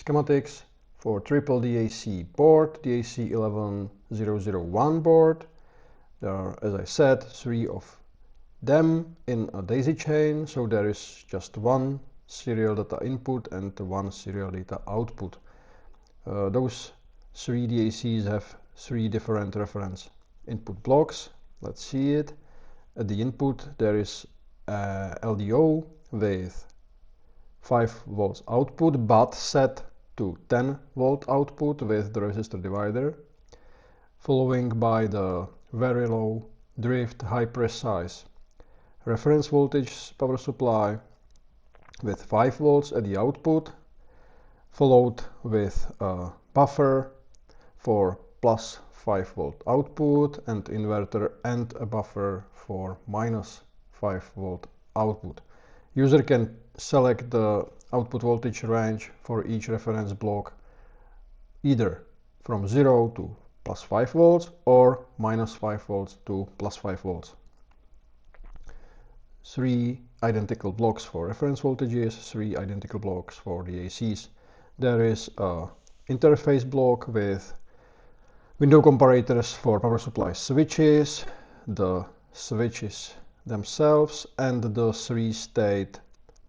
schematics for triple DAC board, DAC11001 board. There are, as I said, 3 of them in a daisy chain, so there is just one serial data input and one serial data output. Those 3 DACs have 3 different reference input blocks. Let's see it. At the input there is a LDO with 5 volts output, but set to 10 volt output with the resistor divider, following by the very low drift high precise reference voltage power supply with 5 volts at the output, followed with a buffer for plus 5 volt output and inverter and a buffer for minus 5 volt output. User can select the output voltage range for each reference block either from 0 to plus 5 volts or minus 5 volts to plus 5 volts. 3 identical blocks for reference voltages, 3 identical blocks for the ACs. There is a interface block with window comparators for power supply switches, the switches themselves, and the 3-state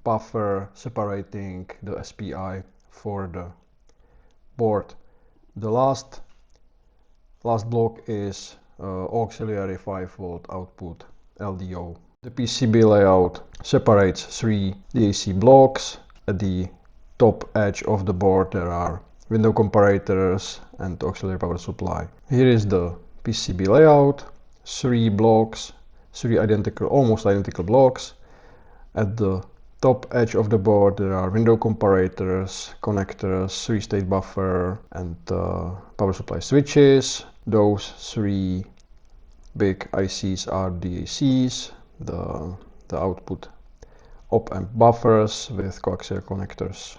buffer separating the SPI for the board. The last block is auxiliary 5 volt output LDO. The PCB layout separates 3 DAC blocks. At the top edge of the board there are window comparators and auxiliary power supply. Here is the PCB layout, 3 blocks, 3 almost identical blocks. At the top edge of the board there are window comparators, connectors, 3-state buffer and power supply switches. Those 3 big ICs are DACs, the output op-amp buffers with coaxial connectors